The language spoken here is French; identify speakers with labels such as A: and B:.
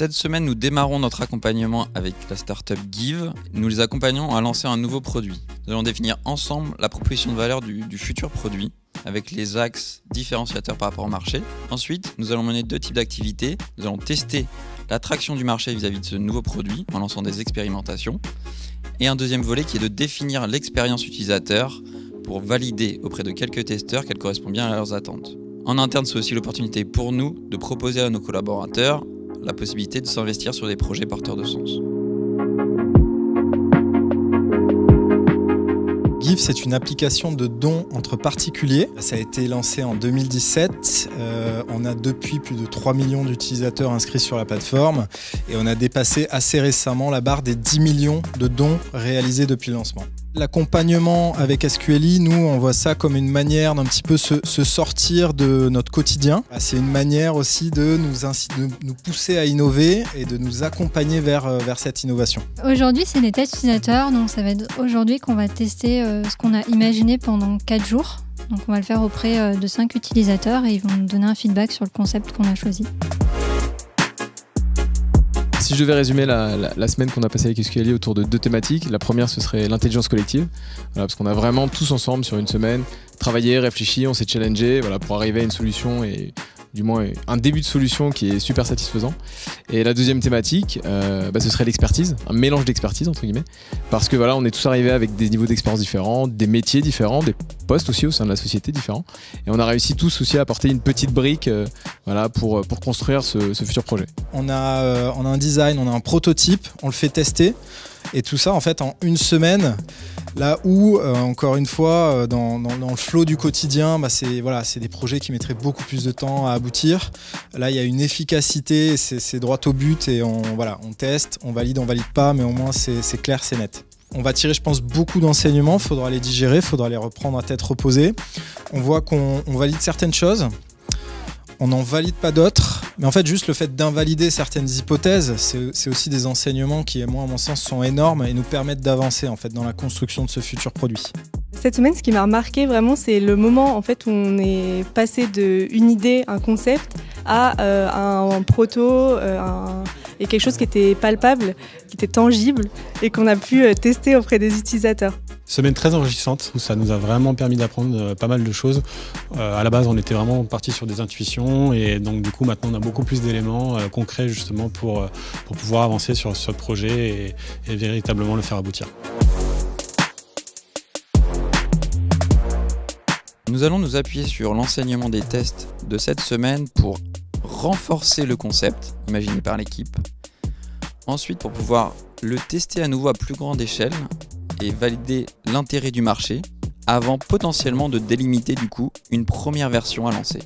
A: Cette semaine, nous démarrons notre accompagnement avec la startup Give. Nous les accompagnons à lancer un nouveau produit. Nous allons définir ensemble la proposition de valeur du futur produit avec les axes différenciateurs par rapport au marché. Ensuite, nous allons mener 2 types d'activités. Nous allons tester l'attraction du marché vis-à-vis de ce nouveau produit en lançant des expérimentations. Et un deuxième volet qui est de définir l'expérience utilisateur pour valider auprès de quelques testeurs qu'elle correspond bien à leurs attentes. En interne, c'est aussi l'opportunité pour nous de proposer à nos collaborateurs la possibilité de s'investir sur des projets porteurs de sens.
B: Give, c'est une application de dons entre particuliers. Ça a été lancé en 2017. On a depuis plus de 3 millions d'utilisateurs inscrits sur la plateforme et on a dépassé assez récemment la barre des 10 millions de dons réalisés depuis le lancement. L'accompagnement avec SQLi, nous, on voit ça comme une manière d'un petit peu se sortir de notre quotidien. C'est une manière aussi de nous pousser à innover et de nous accompagner vers cette innovation.
C: Aujourd'hui, c'est des tests utilisateurs, donc ça va être aujourd'hui qu'on va tester ce qu'on a imaginé pendant 4 jours. Donc on va le faire auprès de 5 utilisateurs et ils vont nous donner un feedback sur le concept qu'on a choisi.
D: Si je devais résumer la semaine qu'on a passée avec SQLi autour de 2 thématiques, la première ce serait l'intelligence collective, parce qu'on a vraiment tous ensemble sur une semaine travaillé, réfléchi, on s'est challengé pour arriver à une solution et du moins un début de solution qui est super satisfaisant. Et la deuxième thématique, ce serait l'expertise, un mélange d'expertise entre guillemets, parce que on est tous arrivés avec des niveaux d'expérience différents, des métiers différents, des postes aussi au sein de la société différents, et on a réussi tous aussi à apporter une petite brique pour construire ce futur projet. On a
B: un design, on a un prototype, on le fait tester, et tout ça en fait en une semaine. Là où, encore une fois, dans le flow du quotidien, c'est des projets qui mettraient beaucoup plus de temps à aboutir. Là, il y a une efficacité, c'est droit au but et on teste, on valide pas, mais au moins c'est clair, c'est net. On va tirer, je pense, beaucoup d'enseignements, il faudra les digérer, il faudra les reprendre à tête reposée. On voit qu'on valide certaines choses, on n'en valide pas d'autres. Mais en fait, juste le fait d'invalider certaines hypothèses, c'est aussi des enseignements qui, moi, à mon sens, sont énormes et nous permettent d'avancer en fait, dans la construction de ce futur produit.
E: Cette semaine, ce qui m'a remarqué vraiment, c'est le moment en fait, où on est passé d'une idée, un concept, à un proto, et quelque chose qui était palpable, qui était tangible et qu'on a pu tester auprès des utilisateurs.
F: Semaine très enrichissante où ça nous a vraiment permis d'apprendre pas mal de choses. À la base, on était vraiment parti sur des intuitions et donc du coup maintenant on a beaucoup plus d'éléments concrets justement pour pouvoir avancer sur ce projet et véritablement le faire aboutir.
A: Nous allons nous appuyer sur l'enseignement des tests de cette semaine pour renforcer le concept imaginé par l'équipe. Ensuite, pour pouvoir le tester à nouveau à plus grande échelle et valider l'intérêt du marché avant potentiellement de délimiter du coup une première version à lancer.